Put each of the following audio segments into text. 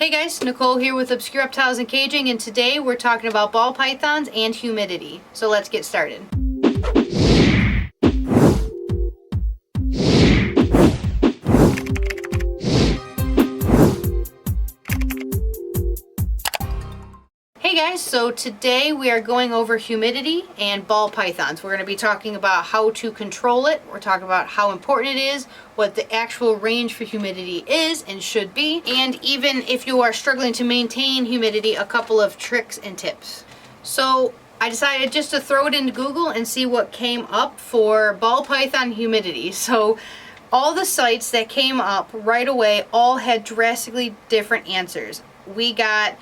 Hey guys, Nicole here with Obscure Reptiles and Caging, and today we're talking about ball pythons and humidity. So let's get started. Hey guys, so today we are going over humidity and ball pythons. We're going to be talking about how to control it. We're talking about how important it is, what the actual range for humidity is and should be, and even if you are struggling to maintain humidity, a couple of tricks and tips. So I decided just to throw it into Google and see what came up for ball python humidity. So all the sites that came up right away all had drastically different answers. We got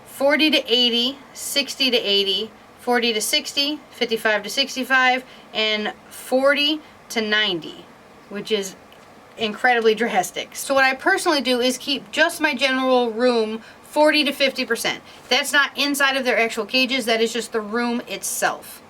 40 to 80, 60 to 80, 40 to 60, 55 to 65, and 40 to 90, which is incredibly drastic. So what I personally do is keep just my general room 40 to 50%. That's not inside of their actual cages, that is just the room itself.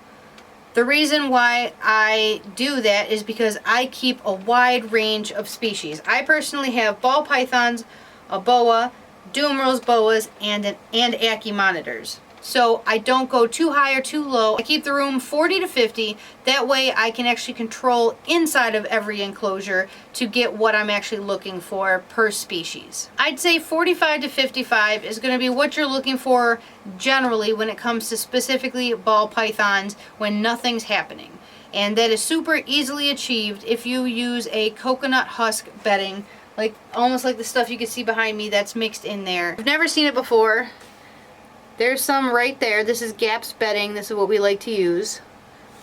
The reason why I do that is because I keep a wide range of species. I personally have ball pythons, a boa, Dumeril's boas, and Ackie monitors. So I don't go too high or too low. I keep the room 40 to 50. That way I can actually control inside of every enclosure to get what I'm actually looking for per species. I'd say 45 to 55 is going to be what you're looking for generally when it comes to specifically ball pythons when nothing's happening. And that is super easily achieved if you use a coconut husk bedding, like almost like the stuff you can see behind me that's mixed in there. I've never seen it before. There's some right there. This is GAPS bedding. This is what we like to use.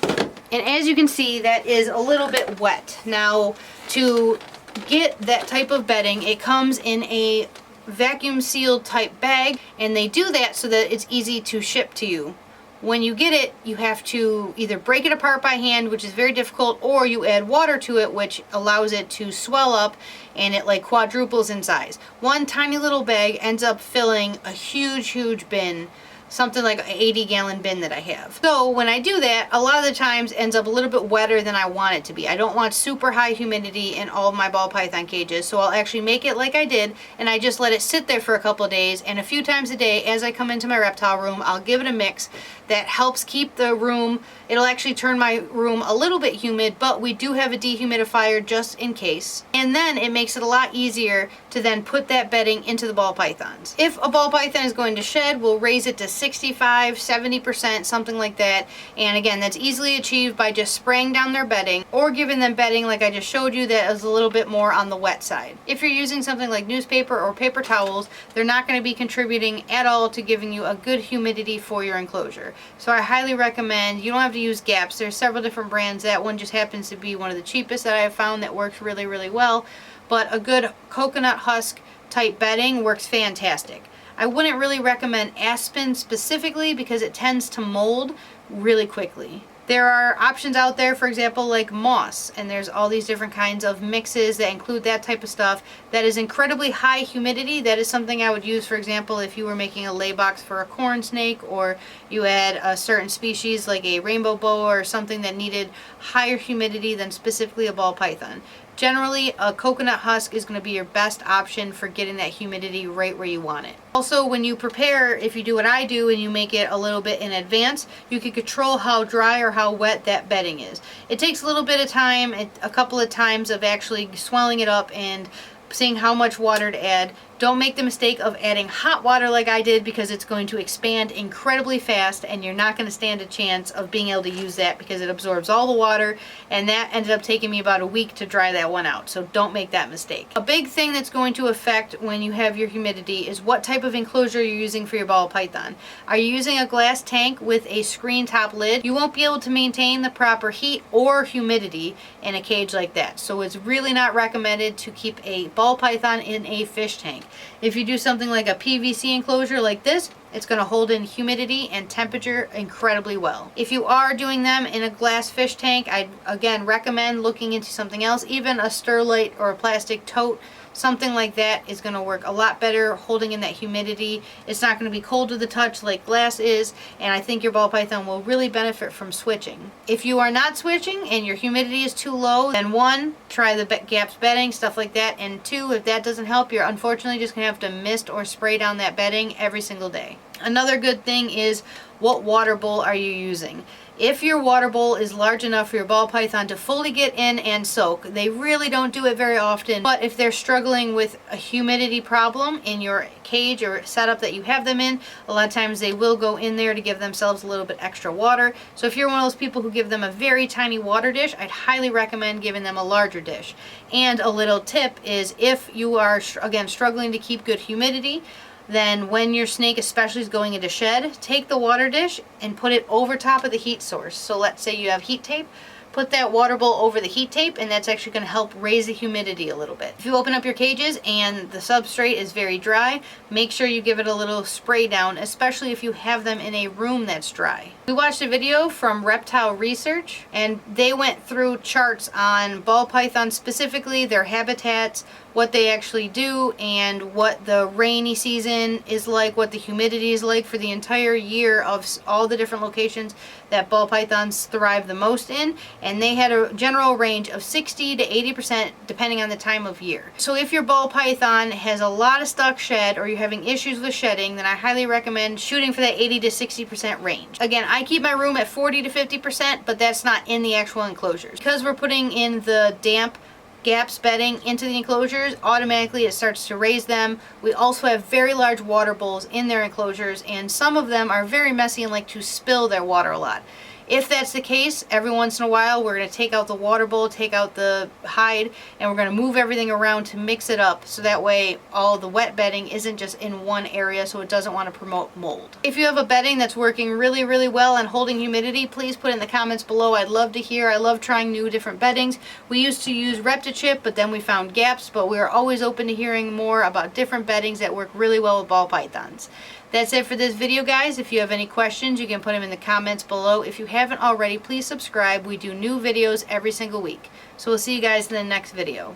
And as you can see, that is a little bit wet. Now, to get that type of bedding, it comes in a vacuum sealed type bag, and they do that so that it's easy to ship to you. When you get it, you have to either break it apart by hand, which is very difficult, or you add water to it, which allows it to swell up and it like quadruples in size. One tiny little bag ends up filling a huge bin, something like an 80-gallon bin that I have. So when I do that, a lot of the times ends up a little bit wetter than I want it to be. I don't want super high humidity in all of my ball python cages, so I'll actually make it like I did, and I just let it sit there for a couple of days, and a few times a day as I come into my reptile room, I'll give it a mix that helps keep the room. It'll actually turn my room a little bit humid, but we do have a dehumidifier just in case. And then it makes it a lot easier to then put that bedding into the ball pythons. If a ball python is going to shed, we'll raise it to 65, 70%, something like that. And again, that's easily achieved by just spraying down their bedding or giving them bedding like I just showed you that is a little bit more on the wet side. If you're using something like newspaper or paper towels, they're not going to be contributing at all to giving you a good humidity for your enclosure. So I highly recommend, you don't have to use GAPS. There's several different brands. That one just happens to be one of the cheapest that I have found that works really well. But a good coconut husk type bedding works fantastic. I wouldn't really recommend aspen specifically because it tends to mold really quickly. There are options out there, for example, like moss, and there's all these different kinds of mixes that include that type of stuff that is incredibly high humidity. That is something I would use, for example, if you were making a lay box for a corn snake, or you had a certain species like a rainbow boa or something that needed higher humidity than specifically a ball python. Generally, a coconut husk is going to be your best option for getting that humidity right where you want it. Also, when you prepare, if you do what I do and you make it a little bit in advance, you can control how dry or how wet that bedding is. It takes a little bit of time, a couple of times of actually swelling it up and seeing how much water to add. Don't make the mistake of adding hot water like I did, because it's going to expand incredibly fast and you're not going to stand a chance of being able to use that because it absorbs all the water, and that ended up taking me about a week to dry that one out. So don't make that mistake. A big thing that's going to affect when you have your humidity is what type of enclosure you're using for your ball python. Are you using a glass tank with a screen top lid? You won't be able to maintain the proper heat or humidity in a cage like that. So it's really not recommended to keep a ball python in a fish tank. If you do something like a PVC enclosure like this, it's going to hold in humidity and temperature incredibly well. If you are doing them in a glass fish tank, I'd again recommend looking into something else, even a Sterlite or a plastic tote something like that is going to work a lot better holding in that humidity. It's not going to be cold to the touch like glass is, and I think your ball python will really benefit from switching. If you are not switching and your humidity is too low, then one, try the gaps bedding, stuff like that, and two, if that doesn't help, you're unfortunately just going to have to mist or spray down that bedding every single day. Another good thing is, what water bowl are you using? If your water bowl is large enough for your ball python to fully get in and soak, they really don't do it very often, but if they're struggling with a humidity problem in your cage or setup that you have them in, a lot of times they will go in there to give themselves a little bit extra water. So if you're one of those people who give them a very tiny water dish, I'd highly recommend giving them a larger dish. And a little tip is, if you are, again, struggling to keep good humidity, then when your snake especially is going into shed, take the water dish and put it over top of the heat source. So let's say you have heat tape, put that water bowl over the heat tape, and that's actually going to help raise the humidity a little bit. If you open up your cages and the substrate is very dry, make sure you give it a little spray down, especially if you have them in a room that's dry. We watched a video from Reptile Research, and they went through charts on ball pythons, specifically their habitats, what they actually do, and what the rainy season is like, what the humidity is like for the entire year of all the different locations that ball pythons thrive the most in, and they had a general range of 60 to 80% depending on the time of year. So if your ball python has a lot of stuck shed, or you're having issues with shedding, then I highly recommend shooting for that 80 to 60% range. Again, I keep my room at 40 to 50%, but that's not in the actual enclosures. Because we're putting in the damp gaps bedding into the enclosures, automatically it starts to raise them. We also have very large water bowls in their enclosures, and some of them are very messy and like to spill their water a lot. If that's the case, every once in a while we're going to take out the water bowl, take out the hide, and we're going to move everything around to mix it up, so that way all the wet bedding isn't just in one area, so it doesn't want to promote mold. If you have a bedding that's working really, really well and holding humidity, please put it in the comments below. I'd love to hear. I love trying new different beddings. We used to use Reptichip, but then we found gaps, but we're always open to hearing more about different beddings that work really well with ball pythons. That's it for this video, guys. If you have any questions, you can put them in the comments below. If you haven't already, please subscribe. We do new videos every single week. So we'll see you guys in the next video.